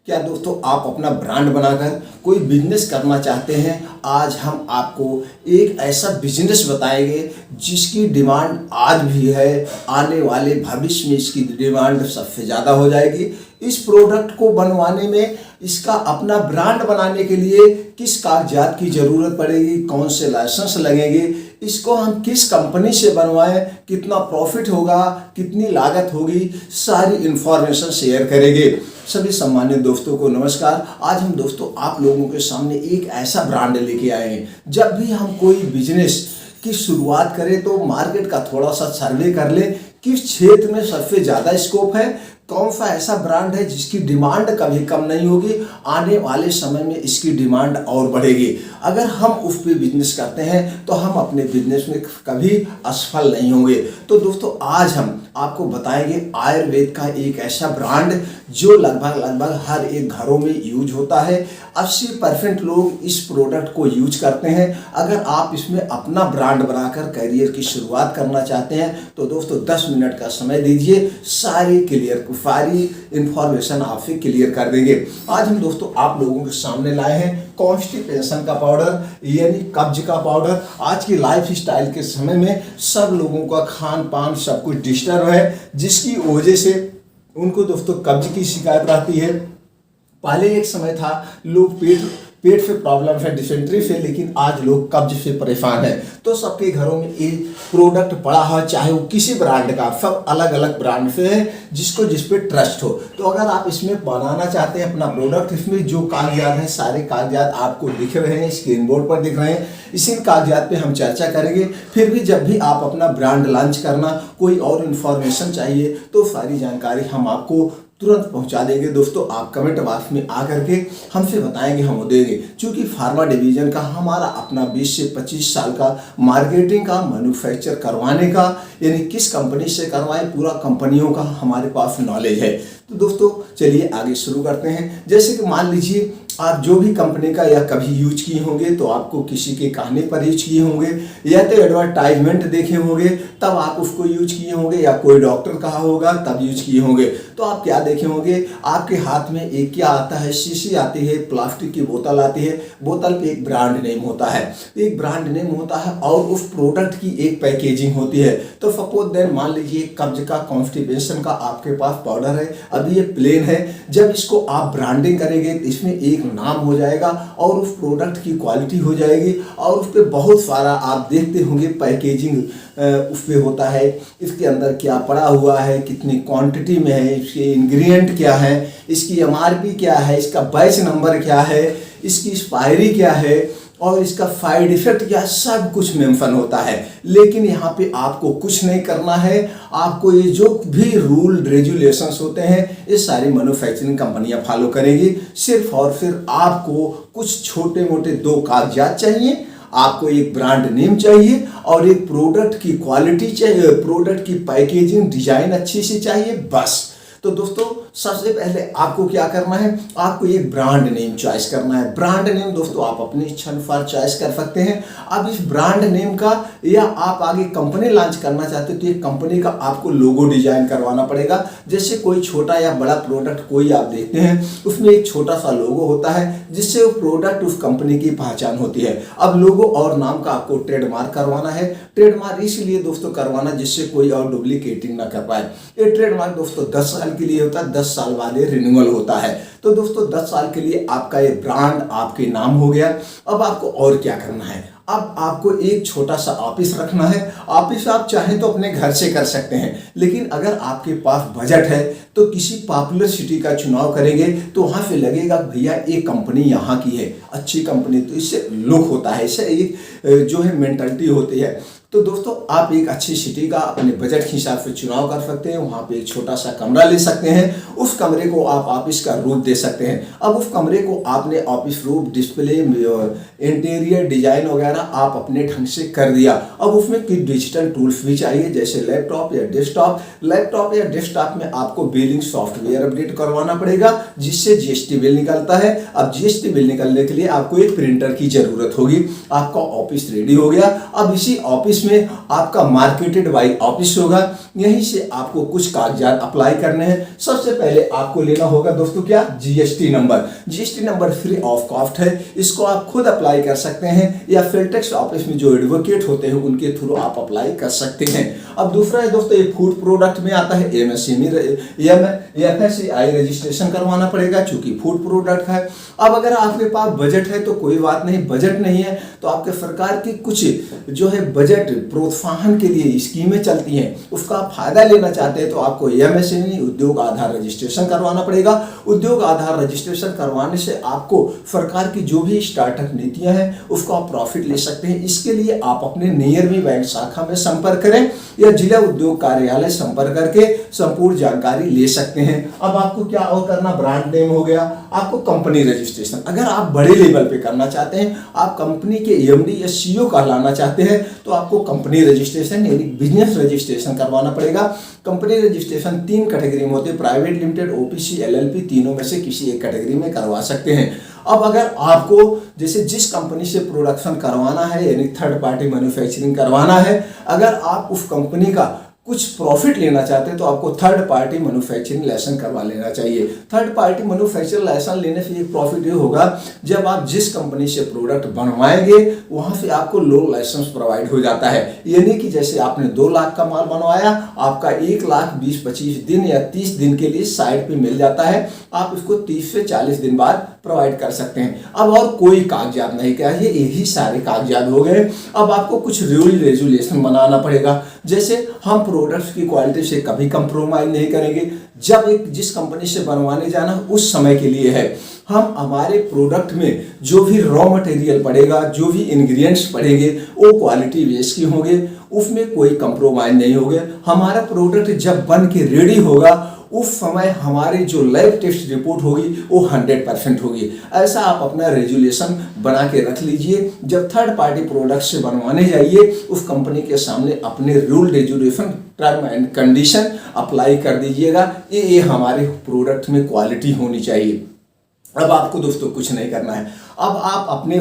क्या दोस्तों आप अपना ब्रांड बनाकर कोई बिजनेस करना चाहते हैं? आज हम आपको एक ऐसा बिजनेस बताएंगे जिसकी डिमांड आज भी है, आने वाले भविष्य में इसकी डिमांड सबसे ज़्यादा हो जाएगी। इस प्रोडक्ट को बनवाने में, इसका अपना ब्रांड बनाने के लिए किस कागजात की ज़रूरत पड़ेगी, कौन से लाइसेंस लगेंगे, इसको हम किस कंपनी से बनवाएं, कितना प्रॉफिट होगा, कितनी लागत होगी, सारी इंफॉर्मेशन शेयर करेंगे। सभी सम्मानित दोस्तों को नमस्कार। आज हम दोस्तों आप लोगों के सामने एक ऐसा ब्रांड लेके आए हैं। जब भी हम कोई बिजनेस की शुरुआत करें तो मार्केट का थोड़ा सा सर्वे कर ले, किस क्षेत्र में सबसे ज़्यादा स्कोप है, कौन सा ऐसा ब्रांड है जिसकी डिमांड कभी कम नहीं होगी, आने वाले समय में इसकी डिमांड और बढ़ेगी। अगर हम उस पर बिजनेस करते हैं तो हम अपने बिजनेस में कभी असफल नहीं होंगे। तो दोस्तों आज हम आपको बताएंगे आयुर्वेद का एक ऐसा ब्रांड जो लगभग हर एक घरों में यूज होता है। 80% लोग इस प्रोडक्ट को यूज करते हैं। अगर आप इसमें अपना ब्रांड बनाकर करियर की शुरुआत करना चाहते हैं तो दोस्तों 10 मिनट का समय दीजिए, सारी इंफॉर्मेशन आपसे क्लियर कर देंगे। आज हम दोस्तों आप लोगों के सामने लाए हैं कॉन्स्टिपेशन का पाउडर, यानी कब्ज का पाउडर। आज की लाइफ स्टाइल के समय में सब लोगों का खान पान सब कुछ डिस्टर्ब है, जिसकी वजह से उनको दोस्तों कब्ज की शिकायत रहती है। पहले एक समय था लोग पेट से प्रॉब्लम है, डिसेंट्री से, लेकिन आज लोग कब्ज से परेशान हैं। तो सबके घरों में ये प्रोडक्ट पड़ा है, चाहे वो किसी ब्रांड का, सब अलग अलग ब्रांड से है, जिसको जिस पे ट्रस्ट हो। तो अगर आप इसमें बनाना चाहते हैं अपना प्रोडक्ट, इसमें जो कागजात हैं सारे कागजात आपको दिख रहे हैं, स्क्रीन बोर्ड पर दिख रहे हैं। इसी कागजात पे हम चर्चा करेंगे। फिर भी जब भी आप अपना ब्रांड लॉन्च करना, कोई और इन्फॉर्मेशन चाहिए तो सारी जानकारी हम आपको तुरंत पहुंचा देंगे। दोस्तों आप कमेंट बॉक्स में आकर के हमसे बताएंगे, हम देंगे। क्योंकि फार्मा डिवीजन का हमारा अपना 20 से 25 साल का मार्केटिंग का, मैन्युफैक्चर करवाने का, यानी किस कंपनी से करवाएं, पूरा कंपनियों का हमारे पास नॉलेज है। तो दोस्तों चलिए आगे शुरू करते हैं। जैसे कि मान लीजिए आप जो भी कंपनी का या कभी यूज किए होंगे तो आपको किसी के कहने पर यूज किए होंगे, या तो एडवर्टाइजमेंट देखे होंगे तब आप उसको यूज किए होंगे, या कोई डॉक्टर कहा होगा तब यूज किए होंगे। तो आप क्या देखे होंगे, आपके हाथ में एक क्या आता है, शीशी आती है, प्लास्टिक की बोतल आती है, बोतल पे एक ब्रांड नेम होता है, एक ब्रांड नेम होता है और उस प्रोडक्ट की एक पैकेजिंग होती है। तो सपोज देन मान लीजिए कब्ज का, कॉन्स्टिपेशन का आपके पास पाउडर है, अभी ये प्लेन है। जब इसको आप ब्रांडिंग करेंगे तो इसमें एक नाम हो जाएगा और उस प्रोडक्ट की क्वालिटी हो जाएगी, और उस पर बहुत सारा आप देखते होंगे पैकेजिंग उस पर होता है, इसके अंदर क्या पड़ा हुआ है, कितनी क्वांटिटी में है, इसके इंग्रेडिएंट क्या है, इसकी एमआरपी क्या है, इसका बैच नंबर क्या है, इसकी एक्सपायरी क्या है और इसका साइड इफेक्ट क्या, सब कुछ मेंशन होता है। लेकिन यहाँ पे आपको कुछ नहीं करना है। आपको ये जो भी रूल रेगुलेशंस होते हैं ये सारी मैन्युफैक्चरिंग कंपनियां फॉलो करेंगी। सिर्फ और सिर्फ आपको कुछ छोटे मोटे 2 कागजात चाहिए, आपको एक ब्रांड नेम चाहिए और एक प्रोडक्ट की क्वालिटी चाहिए, प्रोडक्ट की पैकेजिंग डिजाइन अच्छी सी चाहिए, बस। तो दोस्तों सबसे पहले आपको क्या करना है, आपको एक ब्रांड नेम चॉइस करना है। ब्रांड नेम दोस्तों आप अपनी इच्छा अनुसार चॉइस कर सकते हैं। अब इस ब्रांड नेम का, या आप आगे कंपनी लॉन्च करना चाहते हो तो एक कंपनी का आपको लोगो डिजाइन करवाना पड़ेगा। जैसे कोई छोटा या बड़ा प्रोडक्ट कोई आप देखते हैं, उसमें एक छोटा सा लोगो होता है जिससे वो प्रोडक्ट उस कंपनी की पहचान होती है। अब लोगो और नाम का आपको ट्रेडमार्क करवाना है। ट्रेडमार्क इसलिए दोस्तों करवाना जिससे कोई और डुप्लीकेटिंग ना कर पाए। ये ट्रेडमार्क दोस्तों 10 साल के लिए होता है, 10 साल बाद ये रिन्यूअल होता है। तो दोस्तों 10 साल के लिए आपका ये ब्रांड आपके नाम हो गया। अब आपको और क्या करना है, अब आपको एक छोटा सा ऑफिस रखना है। ऑफिस आप चाहें तो अपने घर से कर सकते हैं, लेकिन अगर आपके पास बजट है तो किसी पॉपुलर सिटी का चुनाव करेंगे तो वहाँ से लगेगा भैया एक कंपनी यहाँ की है, अच्छी कंपनी, तो इससे लुक होता है, इससे एक जो है मेंटालिटी होती है। तो दोस्तों आप एक अच्छी सिटी का अपने बजट के हिसाब से चुनाव कर सकते हैं। वहाँ पे एक छोटा सा कमरा ले सकते हैं, उस कमरे को आप ऑफिस का रूप दे सकते हैं। अब उस कमरे को आपने ऑफिस रूप, डिस्प्ले, इंटीरियर डिजाइन वगैरह आप अपने ढंग से कर दिया। अब उसमें कुछ डिजिटल टूल्स भी चाहिए, जैसे लैपटॉप या डेस्कटॉप। लैपटॉप या डेस्कटॉप में आपको बिलिंग सॉफ्टवेयर अपडेट करवाना पड़ेगा, जिससे जीएसटी बिल निकलता है। अब जीएसटी बिल निकलने के लिए आपको एक प्रिंटर की जरूरत होगी। आपका ऑफिस रेडी हो गया। अब इसी ऑफिस ऑफिस में आपका मार्केटेड बाई ऑफिस होगा। यहीं से आपको कुछ कागजात अप्लाई करने हैं। सबसे पहले आपको लेना होगा दोस्तों क्या, GST number. GST number free of cost है, इसको आप खुद अप्लाई कर सकते हैं या फिल्ड टैक्स ऑफिस में जो एडवोकेट होते हैं उनके थ्रू आप अप्लाई कर सकते हैं। अब दूसरा है दोस्तों, ये फूड प्रोडक्ट में आता है, एफएससीआई रजिस्ट्रेशन करवाना पड़ेगा चूंकि फूड प्रोडक्ट है। अब अगर आपके पास बजट है तो कोई बात नहीं, बजट नहीं है तो आपके सरकार की कुछ जो है बजट प्रोत्साहन के लिए स्कीमें चलती हैं, उसका आप फायदा लेना चाहते हैं तो आपको एमएसएमई उद्योग आधार रजिस्ट्रेशन करवाना पड़ेगा। उद्योग आधार रजिस्ट्रेशन करवाने से आपको सरकार की जो भी स्टार्टअप नीतियां हैं उसको आप प्रॉफिट ले सकते हैं। इसके लिए आप अपने नियरबी बैंक शाखा में संपर्क करें या जिला उद्योग कार्यालय संपर्क करके संपूर्ण जानकारी ले सकते हैं। अब आपको क्या और करना, ब्रांड नेम हो गया, आपको कंपनी रजिस्ट्रेशन। अगर आप बड़े लेवल पे करना चाहते हैं, आप कंपनी के एमडी या सीईओ कहलाना चाहते हैं तो आपको कंपनी रजिस्ट्रेशन यानी बिजनेस रजिस्ट्रेशन करवाना पड़ेगा। कंपनी रजिस्ट्रेशन 3 कैटेगरी में होते हैं, प्राइवेट लिमिटेड, ओपीसी, एलएलपी, तीनों में से किसी एक कैटेगरी में करवा सकते हैं। अब अगर आपको जैसे जिस कंपनी से प्रोडक्शन करवाना है यानी थर्ड पार्टी मैन्युफैक्चरिंग करवाना है, अगर आप उस कंपनी का कुछ प्रॉफिट लेना चाहते हैं तो आपको थर्ड पार्टी मैन्युफैक्चरिंग लाइसेंस करवा लेना चाहिए। थर्ड पार्टी मैन्युफैक्चरिंग लाइसेंस लेने से एक प्रॉफिट ये होगा, जब आप जिस कंपनी से प्रोडक्ट बनवाएंगे वहां से आपको लोन लाइसेंस प्रोवाइड हो जाता है। यानी कि जैसे आपने 2 लाख का माल बनवाया, आपका 1 लाख 20-25 दिन या 30 दिन के लिए साइड पे मिल जाता है, आप इसको 30 से 40 दिन बाद प्रोवाइड कर सकते हैं। अब और कोई कागजात नहीं चाहिए, यही सारे कागजात हो गए। अब आपको कुछ रूल रेजुलेशन बनाना पड़ेगा, जैसे हम प्रोडक्ट्स की क्वालिटी से कभी कंप्रोमाइज नहीं करेंगे। जब एक जिस कंपनी से बनवाने जाना उस समय के लिए है, हम हमारे प्रोडक्ट में जो भी रॉ मटेरियल पड़ेगा, जो भी इंग्रेडिएंट्स पड़ेंगे वो क्वालिटी बेस की होंगे, उसमें कोई कंप्रोमाइज नहीं होगा। हमारा प्रोडक्ट जब बन के रेडी होगा उस समय हमारी जो लैब टेस्ट रिपोर्ट होगी वो 100% होगी। ऐसा आप अपना रेजुलेशन बना के रख लीजिए। जब थर्ड पार्टी प्रोडक्ट से बनवाने जाइए उस कंपनी के सामने अपने rule resolution term and condition apply कर दीजिएगा, ये हमारे प्रोडक्ट में क्वालिटी होनी चाहिए। अब आपको दोस्तों कुछ नहीं करना है, अब आप अपने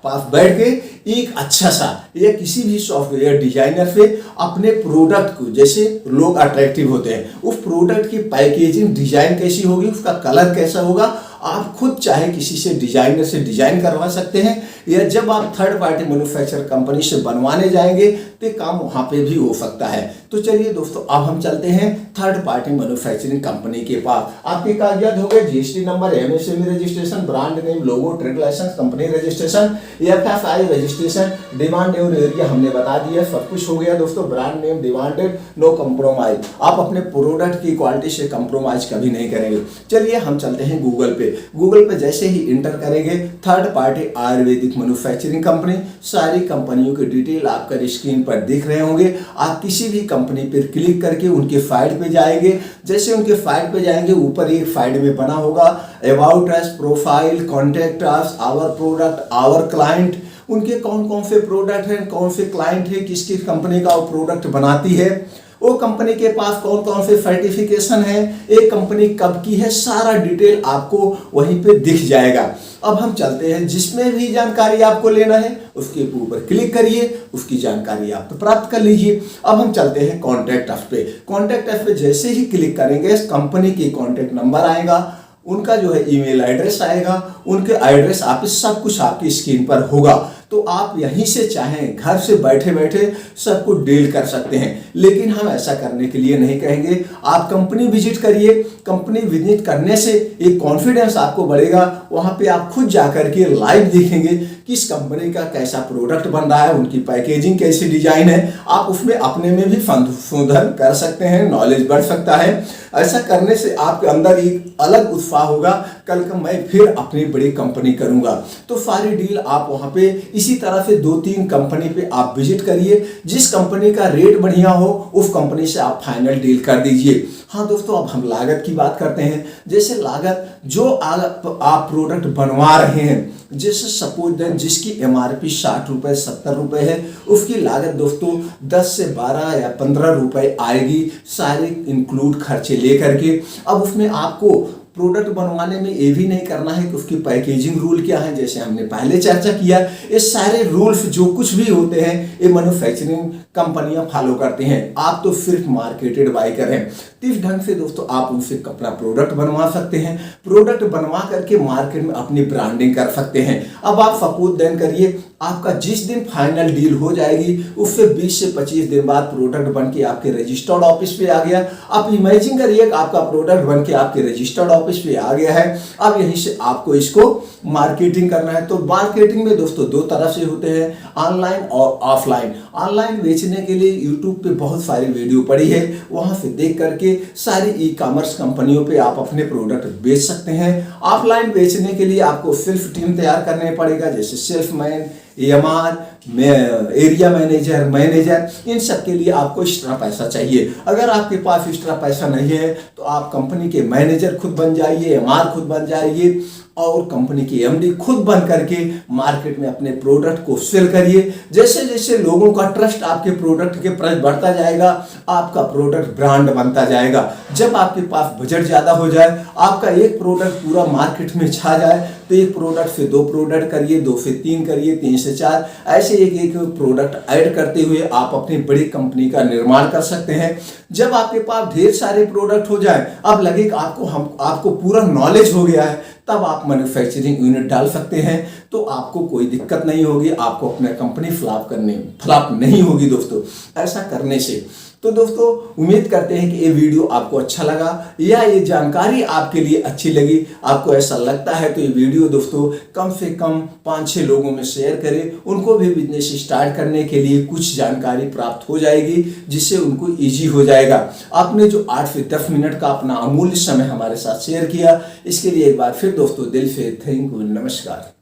पास बैठ के एक अच्छा सा या किसी भी सॉफ्टवेयर डिजाइनर से अपने प्रोडक्ट को, जैसे लोग अट्रैक्टिव होते हैं, उस प्रोडक्ट की पैकेजिंग डिजाइन कैसी होगी, उसका कलर कैसा होगा, आप खुद चाहे किसी से डिजाइनर से डिजाइन करवा सकते हैं या जब आप थर्ड पार्टी मैन्युफैक्चर कंपनी से बनवाने जाएंगे तो काम वहां पे भी हो सकता है। तो चलिए दोस्तों, अब हम चलते हैं थर्ड पार्टी मैन्युफैक्चरिंग कंपनी के पास। आपके कागजात हो गए, GST number, MSME registration, brand name, logo, trade licence, company registration, FSI registration, demand एवं एरिया हमने बता दिया, सब कुछ हो गया दोस्तों। Brand name, demanded, no compromise, आप अपने प्रोडक्ट की क्वालिटी से कंप्रोमाइज कभी नहीं करेंगे। चलिए हम चलते हैं गूगल पे। गूगल पे जैसे ही इंटर करेंगे third party Ayurvedic manufacturing company, सारी कंपनियों के डिटेल आपका स्क्रीन पर दिख रहे होंगे। आप किसी भी कंपनी पर क्लिक करके उनके फाइल पे जाएंगे। जैसे उनके फाइल पे जाएंगे ऊपर एक फाइल में बना होगा about us, profile, contact us, our product, our client, उनके कौन कौन से प्रोडक्ट हैं, कौन से क्लाइंट है, किस किस कंपनी का वो प्रोडक्ट बनाती है, वो कंपनी के पास कौन कौन से सर्टिफिकेशन है, एक कंपनी कब की है, सारा डिटेल आपको वहीं पे दिख जाएगा। अब हम चलते हैं, जिसमें भी जानकारी आपको लेना है उसके ऊपर क्लिक करिए, उसकी जानकारी आप प्राप्त कर लीजिए। अब हम चलते हैं कॉन्टैक्ट अस पे। कॉन्टैक्ट अस पे जैसे ही क्लिक करेंगे कंपनी की कॉन्टैक्ट नंबर आएगा, उनका जो है ईमेल एड्रेस आएगा, उनके एड्रेस आप सब कुछ आपकी स्क्रीन पर होगा। तो आप यहीं से चाहें घर से बैठे बैठे सब कुछ डील कर सकते हैं, लेकिन हम ऐसा करने के लिए नहीं कहेंगे। आप कंपनी विजिट करिए, कंपनी विजिट करने से एक कॉन्फिडेंस आपको बढ़ेगा। वहां पे आप खुद जाकर के लाइव देखेंगे किस कंपनी का कैसा प्रोडक्ट बन रहा है, उनकी पैकेजिंग कैसी डिजाइन है, आप उसमें अपने में भी संशोधन कर सकते हैं, नॉलेज बढ़ सकता है। ऐसा करने से आपके अंदर एक अलग उत्साह होगा, कल का मैं फिर अपनी बड़ी कंपनी करूंगा। तो सारी डील आप वहां पे इसी तरह से 2-3 कंपनी पे आप विजिट करिए, जिस कंपनी का रेट बढ़िया हो उस कंपनी से आप फाइनल डील कर दीजिए। हाँ दोस्तों, अब हम लागत की बात करते हैं। जैसे लागत जो आप प्रोडक्ट बनवा रहे हैं, जैसे सपोज देन जिसकी एमआरपी 60 रुपए 70 रुपए है, उसकी लागत दोस्तों 10 से 12 या 15 रुपए आएगी, सारे इंक्लूड खर्चे लेकर के। अब उसमें आपको प्रोडक्ट बनवाने में ये भी नहीं करना है कि उसकी पैकेजिंग रूल क्या है, जैसे हमने पहले चर्चा किया। ये सारे रूल्स जो कुछ भी होते हैं ये मैन्युफैक्चरिंग कंपनियां फॉलो करती हैं। आप तो सिर्फ मार्केटेड बाइकर हैं, तो इस ढंग से दोस्तों आप उनसे अपना प्रोडक्ट बनवा सकते हैं। प्रोडक्ट बनवा करके मार्केट में अपनी ब्रांडिंग कर सकते हैं। अब आप सपोज देन करिए आपका जिस दिन फाइनल डील हो जाएगी उससे 20 से 25 दिन बाद प्रोडक्ट बन के आपके रजिस्टर्ड ऑफिस पे आ गया। आप इमेजिन करिए आपका प्रोडक्ट बन के आपके रजिस्टर्ड ऑफिस पे आ गया है। अब यहीं से आपको इसको मार्केटिंग करना है। तो मार्केटिंग में दोस्तों दो तरह से होते हैं, ऑनलाइन और ऑफलाइन। ऑनलाइन बेचने के लिए यूट्यूब पे बहुत सारी वीडियो पड़ी है, वहां से देख करके सारी ई कॉमर्स कंपनियों पे आप अपने प्रोडक्ट बेच सकते हैं। ऑफलाइन बेचने के लिए आपको सेल्फ टीम तैयार करने पड़ेगा, जैसे सेल्समैन, एएमआर, एरिया मैनेजर, इन सब के लिए आपको एक्स्ट्रा पैसा चाहिए। अगर आपके पास एक्स्ट्रा पैसा नहीं है तो आप कंपनी के मैनेजर खुद बन जाइए, एएमआर खुद बन जाइए और कंपनी की एमडी खुद बन करके मार्केट में अपने प्रोडक्ट को सेल करिए। जैसे जैसे लोगों का ट्रस्ट आपके प्रोडक्ट के प्रति बढ़ता जाएगा, आपका प्रोडक्ट ब्रांड बनता जाएगा। जब आपके पास बजट ज़्यादा हो जाए, आपका एक प्रोडक्ट पूरा मार्केट में छा जाए, तो एक प्रोडक्ट से 2 प्रोडक्ट करिए, 2 से 3 करिए, 3 से 4, ऐसे एक एक प्रोडक्ट ऐड करते हुए आप अपनी बड़ी कंपनी का निर्माण कर सकते हैं। जब आपके पास ढेर सारे प्रोडक्ट हो जाए, अब लगे कि आपको पूरा नॉलेज हो गया है, तब आप मैन्युफैक्चरिंग यूनिट डाल सकते हैं। तो आपको कोई दिक्कत नहीं होगी, आपको अपना कंपनी फ्लॉप नहीं होगी दोस्तों ऐसा करने से। तो दोस्तों उम्मीद करते हैं कि ये वीडियो आपको अच्छा लगा या ये जानकारी आपके लिए अच्छी लगी। आपको ऐसा लगता है तो ये वीडियो दोस्तों कम से कम 5-6 लोगों में शेयर करें, उनको भी बिजनेस स्टार्ट करने के लिए कुछ जानकारी प्राप्त हो जाएगी, जिससे उनको ईजी हो जाएगा। आपने जो 8 से 10 मिनट का अपना अमूल्य समय हमारे साथ शेयर किया, इसके लिए एक बार फिर दोस्तों दिल से थैंक यू, नमस्कार।